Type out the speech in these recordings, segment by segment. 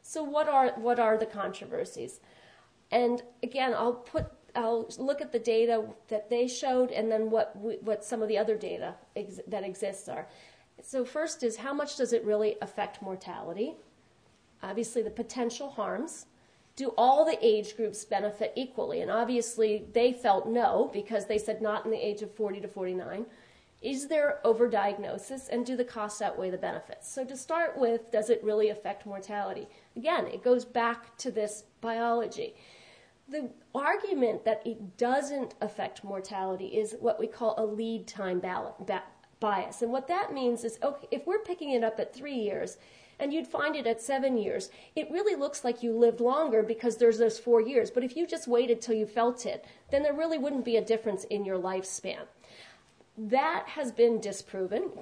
So what are the controversies? And again, I'll look at the data that they showed, and then what some of the other data that exists are. So first is, how much does it really affect mortality? Obviously, the potential harms. Do all the age groups benefit equally? And obviously, they felt no, because they said not in the age of 40 to 49. Is there overdiagnosis, and do the costs outweigh the benefits? So to start with, does it really affect mortality? Again, it goes back to this biology. The argument that it doesn't affect mortality is what we call a lead time bias. And what that means is, okay, if we're picking it up at 3 years, and you'd find it at 7 years, it really looks like you lived longer because there's those 4 years. But if you just waited till you felt it, then there really wouldn't be a difference in your lifespan. That has been disproven,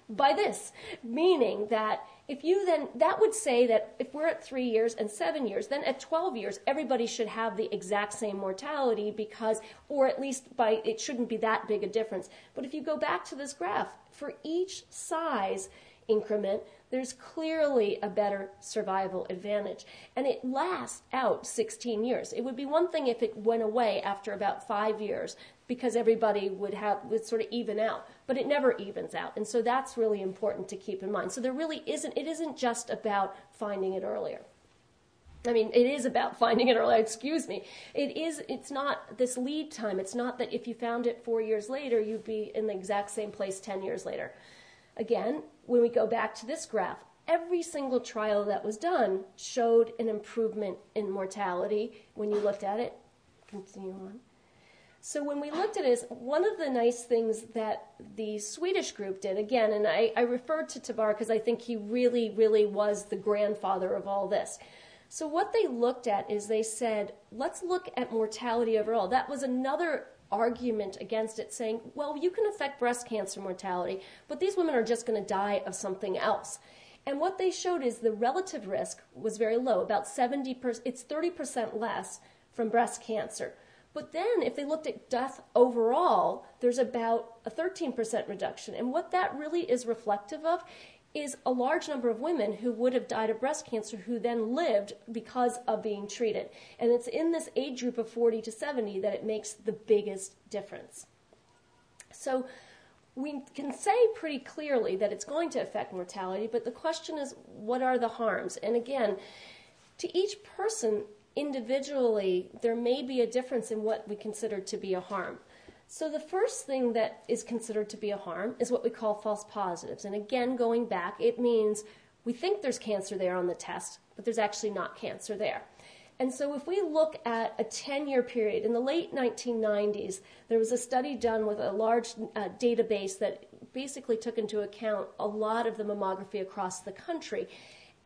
by this, meaning that if you then, that would say that if we're at 3 years and 7 years, then at 12 years, everybody should have the exact same mortality because, or at least it shouldn't be that big a difference. But if you go back to this graph, for each size increment, there's clearly a better survival advantage. And it lasts out 16 years. It would be one thing if it went away after about 5 years, because everybody would sort of even out. But it never evens out. And so that's really important to keep in mind. So it isn't just about finding it earlier. I mean, it is about finding it earlier, excuse me. It's not this lead time. It's not that if you found it 4 years later, you'd be in the exact same place 10 years later. Again, when we go back to this graph, every single trial that was done showed an improvement in mortality when you looked at it. Continue on. So when we looked at it, one of the nice things that the Swedish group did, again, and I referred to Tabar because I think he really, really was the grandfather of all this. So what they looked at is they said, let's look at mortality overall. That was another argument against it, saying, well, you can affect breast cancer mortality, but these women are just going to die of something else. And what they showed is the relative risk was very low, about 70%, it's 30% less from breast cancer. But then if they looked at death overall, there's about a 13% reduction. And what that really is reflective of is a large number of women who would have died of breast cancer who then lived because of being treated. And it's in this age group of 40 to 70 that it makes the biggest difference. So we can say pretty clearly that it's going to affect mortality, but the question is, what are the harms? And again, to each person individually, there may be a difference in what we consider to be a harm. So the first thing that is considered to be a harm is what we call false positives. And again, going back, it means we think there's cancer there on the test, but there's actually not cancer there. And so if we look at a 10-year period, in the late 1990s, there was a study done with a large database that basically took into account a lot of the mammography across the country.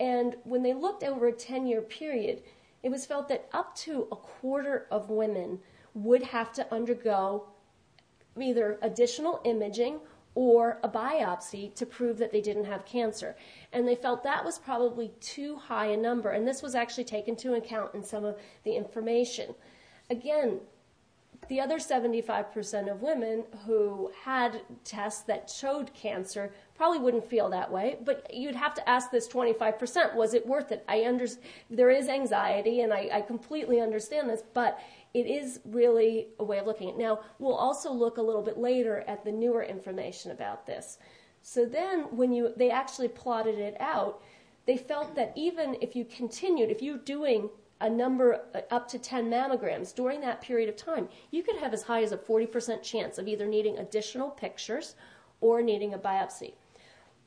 And when they looked over a 10-year period, it was felt that up to a quarter of women would have to undergo either additional imaging or a biopsy to prove that they didn't have cancer. And they felt that was probably too high a number, and this was actually taken into account in some of the information. Again, the other 75% of women who had tests that showed cancer probably wouldn't feel that way, but you'd have to ask this 25%, was it worth it? There is anxiety, and I completely understand this, but it is really a way of looking at it. Now, we'll also look a little bit later at the newer information about this. So then when they actually plotted it out, they felt that even if you continued, if you're doing a number up to 10 mammograms during that period of time, you could have as high as a 40% chance of either needing additional pictures or needing a biopsy.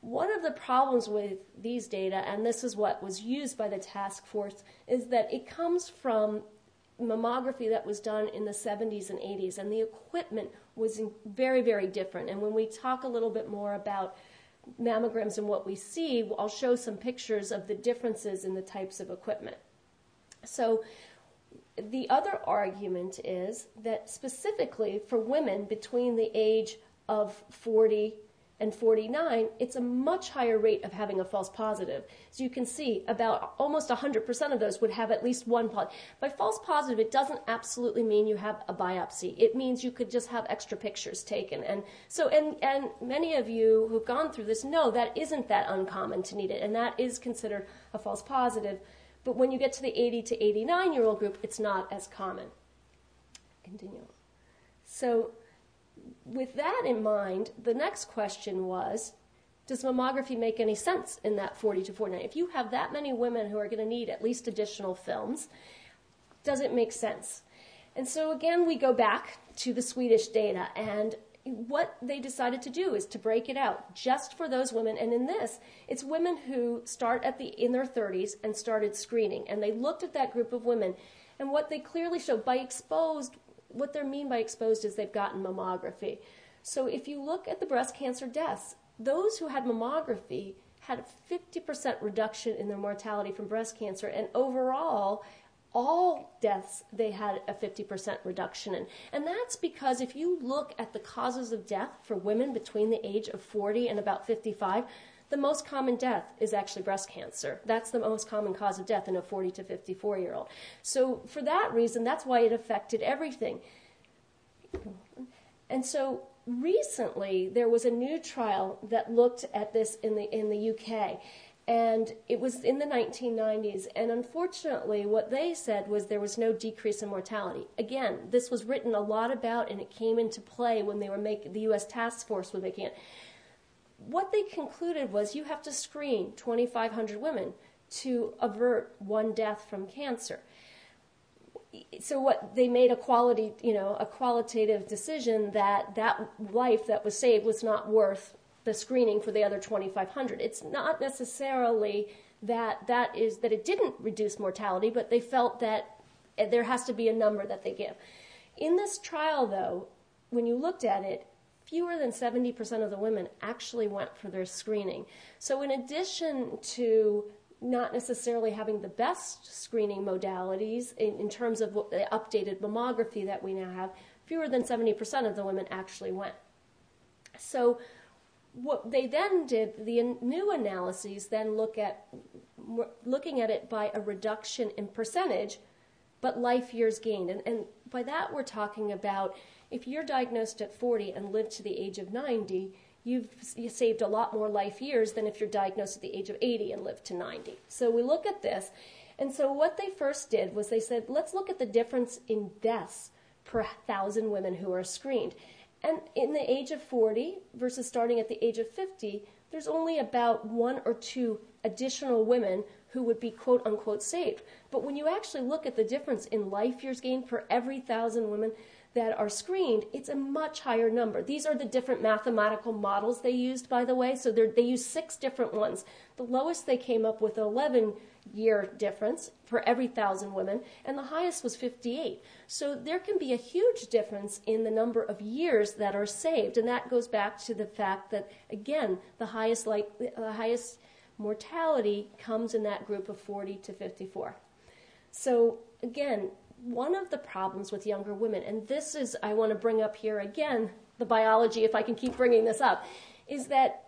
One of the problems with these data, and this is what was used by the task force, is that it comes from mammography that was done in the 70s and 80s, and the equipment was very, very different. And when we talk a little bit more about mammograms and what we see, I'll show some pictures of the differences in the types of equipment. So the other argument is that specifically for women between the age of 40 and 49, it's a much higher rate of having a false positive. So you can see about almost 100% of those would have at least one positive. By false positive, it doesn't absolutely mean you have a biopsy. It means you could just have extra pictures taken. And many of you who've gone through this know that isn't that uncommon to need it, and that is considered a false positive. But when you get to the 80 to 89-year-old group, it's not as common. Continue. So with that in mind, the next question was, does mammography make any sense in that 40 to 49? If you have that many women who are going to need at least additional films, does it make sense? And so again, we go back to the Swedish data, and what they decided to do is to break it out just for those women. And in this, it's women who start in their 30s and started screening. And they looked at that group of women, and what they clearly showed by exposed, what they mean by exposed is they've gotten mammography. So if you look at the breast cancer deaths, those who had mammography had a 50% reduction in their mortality from breast cancer, and overall, all deaths they had a 50% reduction in. And that's because if you look at the causes of death for women between the age of 40 and about 55, the most common death is actually breast cancer. That's the most common cause of death in a 40 to 54-year-old. So for that reason, that's why it affected everything. And so recently, there was a new trial that looked at this in the UK. And it was in the 1990s. And unfortunately, what they said was there was no decrease in mortality. Again, this was written a lot about, and it came into play when they were the U.S. task force was making it. What they concluded was you have to screen 2,500 women to avert one death from cancer. So what they made a qualitative decision that life that was saved was not worth the screening for the other 2,500. It's not necessarily that it didn't reduce mortality, but they felt that there has to be a number that they give. In this trial, though, when you looked at it, fewer than 70% of the women actually went for their screening. So in addition to not necessarily having the best screening modalities in terms of the updated mammography that we now have, fewer than 70% of the women actually went. So what they then did, the new analyses then looking at it by a reduction in percentage, but life years gained. And by that we're talking about if you're diagnosed at 40 and live to the age of 90, you saved a lot more life years than if you're diagnosed at the age of 80 and live to 90. So we look at this, and so what they first did was they said, let's look at the difference in deaths per 1,000 women who are screened. And in the age of 40 versus starting at the age of 50, there's only about 1 or 2 additional women who would be quote-unquote saved. But when you actually look at the difference in life years gained per every 1,000 women that are screened, it's a much higher number. These are the different mathematical models they used, by the way. So they used 6 different ones. The lowest they came up with 11-year difference for every 1,000 women, and the highest was 58. So there can be a huge difference in the number of years that are saved, and that goes back to the fact that, again, the highest mortality comes in that group of 40 to 54. So again, one of the problems with younger women, and this is, I want to bring up here again, the biology, if I can keep bringing this up, is that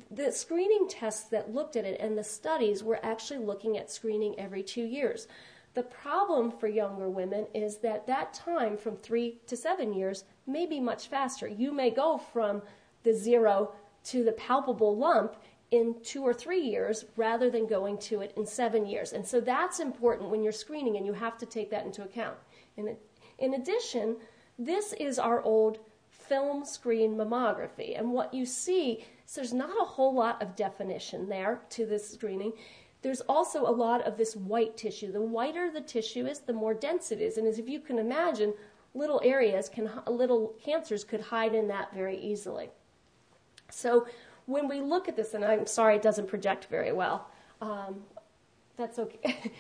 the screening tests that looked at it and the studies were actually looking at screening every 2 years. The problem for younger women is that time from 3 to 7 years may be much faster. You may go from the 0 to the palpable lump in 2 or 3 years rather than going to it in 7 years. And so that's important when you're screening, and you have to take that into account. In addition, this is our old film screen mammography. And what you see is there's not a whole lot of definition there to this screening. There's also a lot of this white tissue. The whiter the tissue is, the more dense it is. And as if you can imagine, little cancers could hide in that very easily. So when we look at this, and I'm sorry it doesn't project very well, that's okay.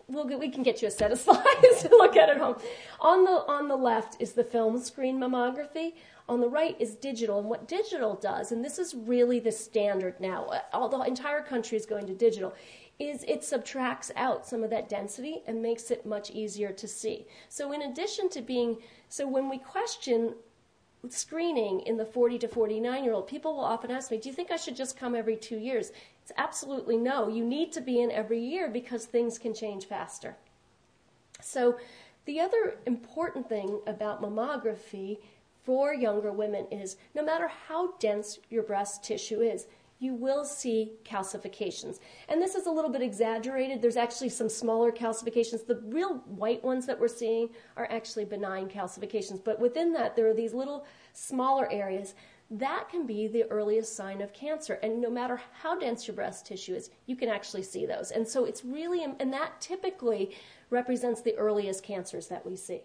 We can get you a set of slides to look at home. On the left is the film screen mammography. On the right is digital. And what digital does, and this is really the standard now, all the entire country is going to digital, is it subtracts out some of that density and makes it much easier to see. So in addition to when we question screening in the 40 to 49-year-old, people will often ask me, do you think I should just come every 2 years? It's absolutely no. You need to be in every year because things can change faster. So the other important thing about mammography for younger women is no matter how dense your breast tissue is, you will see calcifications. And this is a little bit exaggerated. There's actually some smaller calcifications. The real white ones that we're seeing are actually benign calcifications. But within that, there are these little smaller areas. That can be the earliest sign of cancer. And no matter how dense your breast tissue is, you can actually see those. And so it's really, and that typically represents the earliest cancers that we see.